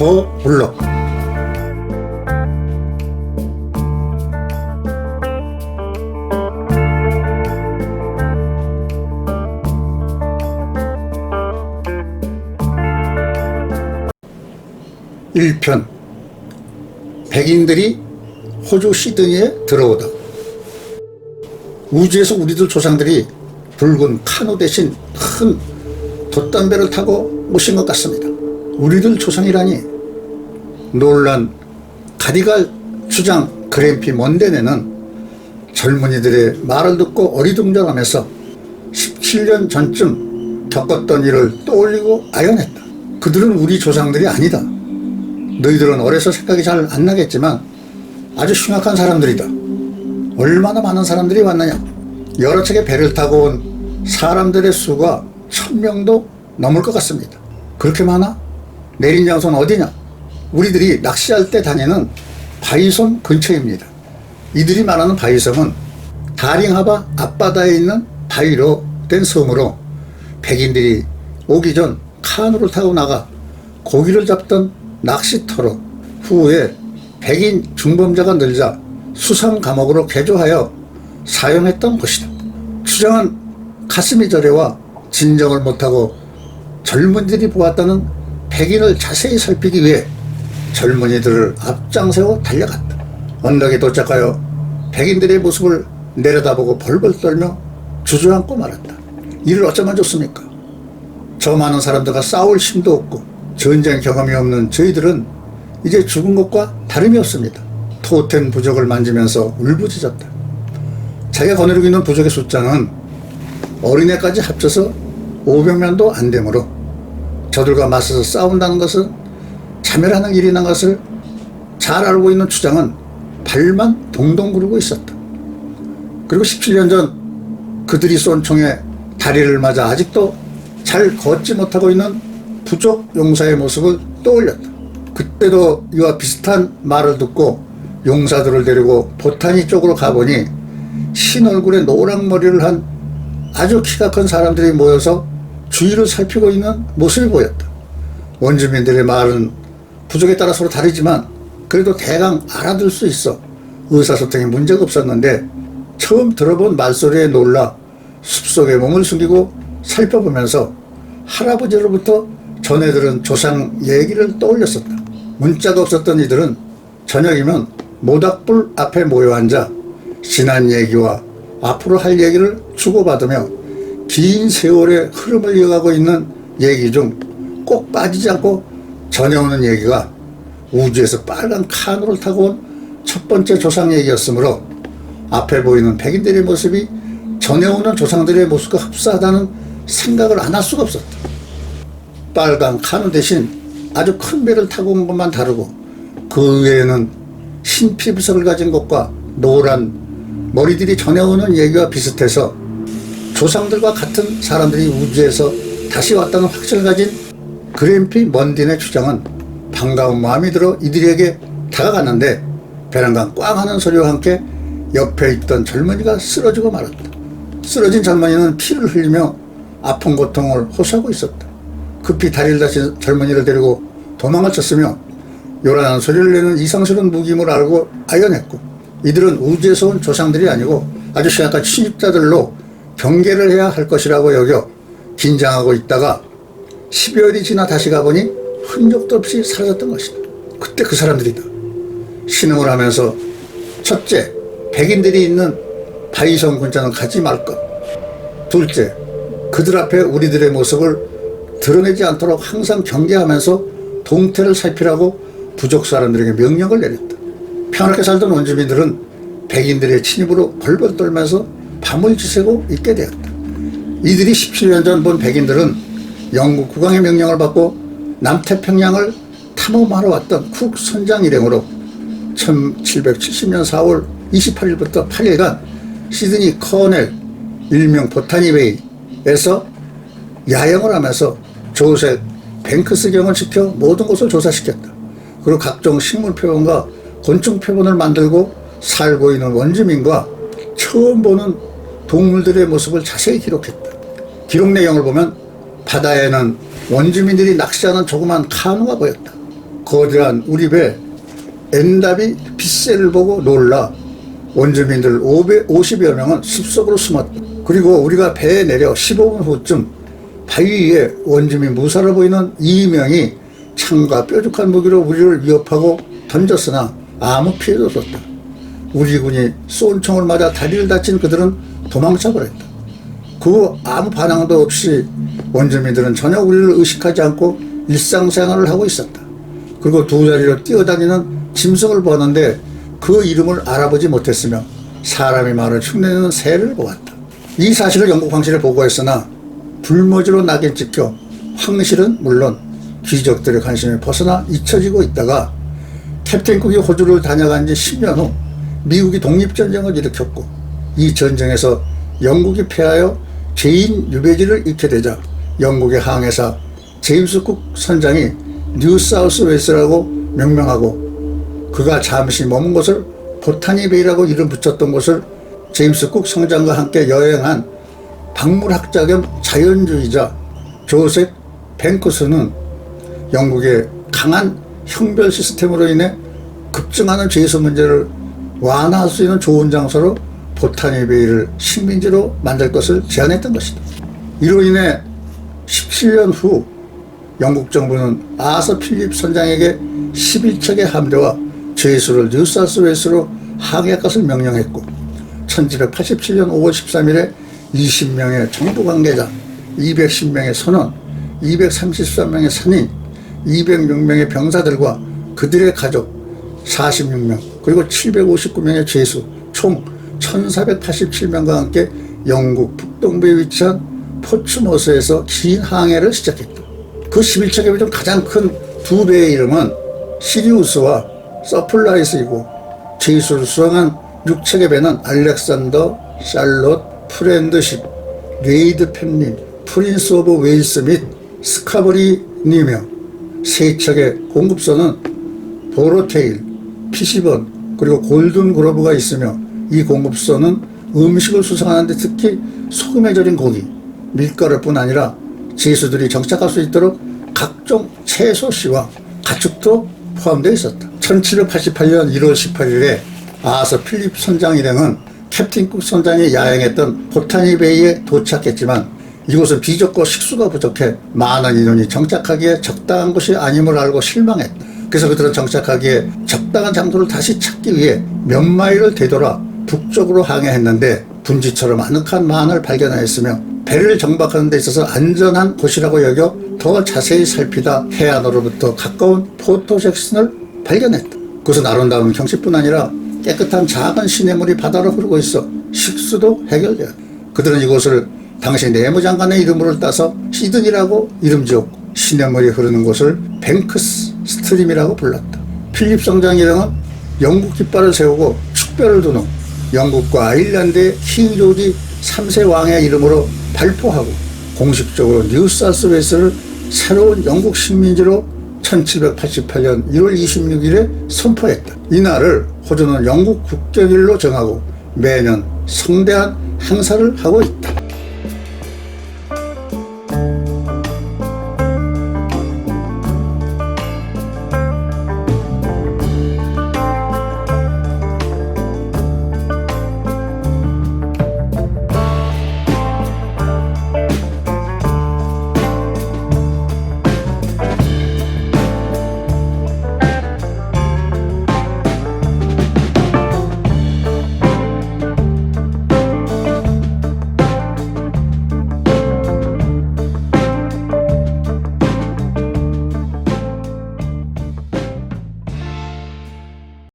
더 블록. (1편) 백인들이 호주 시드니에 들어오다. 우주에서 우리들 조상들이 붉은 카누 대신 큰 돛담배를 타고 오신 것 같습니다. 우리들 조상이라니. 놀란 가디갈 주장 그램피 먼데네는 젊은이들의 말을 듣고 어리둥절하면서 17년 전쯤 겪었던 일을 떠올리고 아연했다. 그들은 우리 조상들이 아니다. 너희들은 어려서 생각이 잘 안 나겠지만 아주 흉악한 사람들이다. 얼마나 많은 사람들이 왔느냐. 여러 척의 배를 타고 온 사람들의 수가 1000명도 넘을 것 같습니다. 그렇게 많아? 내린 장소는 어디냐? 우리들이 낚시할 때 다니는 바이섬 근처입니다. 이들이 말하는 바이섬은 다링하바 앞바다에 있는 바위로 된 섬으로 백인들이 오기 전 카누를 타고 나가 고기를 잡던 낚시터로 후에 백인 중범자가 늘자 수상 감옥으로 개조하여 사용했던 곳이다. 추장은 가슴이 저려와 진정을 못하고 젊은이들이 보았다는 백인을 자세히 살피기 위해 젊은이들을 앞장세워 달려갔다. 언덕에 도착하여 백인들의 모습을 내려다보고 벌벌 떨며 주저앉고 말았다. 이를 어쩌면 좋습니까? 저 많은 사람들과 싸울 힘도 없고 전쟁 경험이 없는 저희들은 이제 죽은 것과 다름이 없습니다. 토템 부적을 만지면서 울부짖었다. 자기가 거느리고 있는 부적의 숫자는 어린애까지 합쳐서 500명도 안 되므로 저들과 맞서서 싸운다는 것은 자멸하는 일이라는 것을 잘 알고 있는 추장은 발만 동동 구르고 있었다. 그리고 17년 전 그들이 쏜 총에 다리를 맞아 아직도 잘 걷지 못하고 있는 부족 용사의 모습을 떠올렸다. 그때도 이와 비슷한 말을 듣고 용사들을 데리고 보타니 쪽으로 가보니 흰 얼굴에 노랑 머리를 한 아주 키가 큰 사람들이 모여서 주위를 살피고 있는 모습이 보였다. 원주민들의 말은 부족에 따라 서로 다르지만 그래도 대강 알아들 수 있어 의사소통에 문제가 없었는데 처음 들어본 말소리에 놀라 숲속에 몸을 숨기고 살펴보면서 할아버지로부터 전해 들은 조상 얘기를 떠올렸었다. 문자가 없었던 이들은 저녁이면 모닥불 앞에 모여 앉아 지난 얘기와 앞으로 할 얘기를 주고받으며 긴 세월의 흐름을 이어가고 있는 얘기 중 꼭 빠지지 않고 전해오는 얘기가 우주에서 빨간 카누를 타고 온 첫 번째 조상 얘기였으므로 앞에 보이는 백인들의 모습이 전해오는 조상들의 모습과 흡사하다는 생각을 안 할 수가 없었다. 빨간 카누 대신 아주 큰 배를 타고 온 것만 다르고 그 외에는 흰 피부색을 가진 것과 노란 머리들이 전해오는 얘기와 비슷해서 조상들과 같은 사람들이 우주에서 다시 왔다는 확신을 가진 그램피 먼딘의 주장은 반가운 마음이 들어 이들에게 다가갔는데 배란간 꽝 하는 소리와 함께 옆에 있던 젊은이가 쓰러지고 말았다. 쓰러진 젊은이는 피를 흘리며 아픈 고통을 호소하고 있었다. 급히 다리를 다친 젊은이를 데리고 도망을 쳤으며 요란한 소리를 내는 이상스러운 무기임을 알고 아연했고 이들은 우주에서 온 조상들이 아니고 아주 심각한 침입자들로 경계를 해야 할 것이라고 여겨 긴장하고 있다가 12월이 지나 다시 가보니 흔적도 없이 사라졌던 것이다. 그때 그 사람들이다. 신음을 하면서 첫째, 백인들이 있는 바이섬 군자는 가지 말 것. 둘째, 그들 앞에 우리들의 모습을 드러내지 않도록 항상 경계하면서 동태를 살피라고 부족 사람들에게 명령을 내렸다. 평안하게 살던 원주민들은 백인들의 침입으로 벌벌 떨면서 밤을 지새고 있게 되었다. 이들이 17년 전 본 백인들은 영국 국왕의 명령을 받고 남태평양을 탐험하러 왔던 쿡 선장 일행으로 1770년 4월 28일부터 8일간 시드니 커넬 일명 보타니베이에서 야영을 하면서 조색 뱅크스경을 지켜 모든 곳을 조사시켰다. 그리고 각종 식물 표본과 곤충 표본을 만들고 살고 있는 원주민과 처음 보는 동물들의 모습을 자세히 기록했다. 기록 내용을 보면 바다에는 원주민들이 낚시하는 조그만 카누가 보였다. 거대한 우리 배 엔다비 빗새를 보고 놀라 원주민들 50여 명은 숲속으로 숨었다. 그리고 우리가 배에 내려 15분 후쯤 바위 위에 원주민 무사로 보이는 2명이 창과 뾰족한 무기로 우리를 위협하고 던졌으나 아무 피해도 없었다. 우리 군이 쏜 총을 맞아 다리를 다친 그들은 도망쳐 버렸다. 그 후 아무 반응도 없이 원주민들은 전혀 우리를 의식하지 않고 일상생활을 하고 있었다. 그리고 두 자리로 뛰어다니는 짐승을 보았는데 그 이름을 알아보지 못했으며 사람의 말을 흉내내는 새를 보았다. 이 사실을 영국 황실에 보고했으나 불모지로 낙인 찍혀 황실은 물론 귀족들의 관심이 벗어나 잊혀지고 있다가 캡틴 쿡이 호주를 다녀간 지 10년 후 미국이 독립전쟁을 일으켰고 이 전쟁에서 영국이 패하여 죄인 유배지를 잃게 되자 영국의 항해사 제임스 쿡 선장이 뉴사우스 웨일스라고 명명하고 그가 잠시 머문 곳을 보타니 베이라고 이름 붙였던 곳을 제임스 쿡 선장과 함께 여행한 박물학자 겸 자연주의자 조셉 뱅크스는 영국의 강한 형별 시스템으로 인해 급증하는 죄수 문제를 완화할 수 있는 좋은 장소로 보타니 베이를 식민지로 만들 것을 제안했던 것이다. 이로 인해 17년 후 영국 정부는 아서 필립 선장에게 11척의 함대와 죄수를 뉴사우스웨일스로 항해할 것을 명령했고 1787년 5월 13일에 20명의 정부 관계자, 210명의 선원, 233명의 선인, 206명의 병사들과 그들의 가족 46명 그리고 759명의 죄수 총 1487명과 함께 영국 북동부에 위치한 포츠모스에서 긴 항해를 시작했다. 그 11척의 중 가장 큰 두 배의 이름은 시리우스와 서플라이스이고 죄수를 수송한 6척의 배는 알렉산더, 샬롯, 프렌드십, 레이드 펜린, 프린스 오브 웨일스 및 스카버리니며 세 척의 공급선은 보로테일, 피시번 그리고 골든 그로브가 있으며 이 공급선은 음식을 수송하는 데 특히 소금에 절인 고기, 밀가루뿐 아니라 죄수들이 정착할 수 있도록 각종 채소씨와 가축도 포함되어 있었다. 1788년 1월 18일에 아서 필립 선장 일행은 캡틴 쿡 선장이 야행했던 보타니 베이에 도착했지만 이곳은 비좁고 식수가 부족해 많은 인원이 정착하기에 적당한 곳이 아님을 알고 실망했다. 그래서 그들은 정착하기에 적당한 장소를 다시 찾기 위해 몇 마일을 되돌아 북쪽으로 항해했는데 분지처럼 아늑한 만을 발견하였으며 배를 정박하는 데 있어서 안전한 곳이라고 여겨 더 자세히 살피다 해안으로부터 가까운 포토 잭슨을 발견했다. 그것은 아름다운 경치뿐 아니라 깨끗한 작은 시냇물이 바다로 흐르고 있어 식수도 해결되었다. 그들은 이곳을 당시 내무장관의 이름으로 따서 시드니라고 이름 지었고 시냇물이 흐르는 곳을 뱅크스 스트림이라고 불렀다. 필립 선장 일행은 영국 깃발을 세우고 축배를 둔 후 영국과 아일랜드의 킹 조지 3세 왕의 이름으로 발표하고 공식적으로 뉴사우스웨일스를 새로운 영국 식민지로 1788년 1월 26일에 선포했다. 이날을 호주는 영국 국경일로 정하고 매년 성대한 행사를 하고 있다.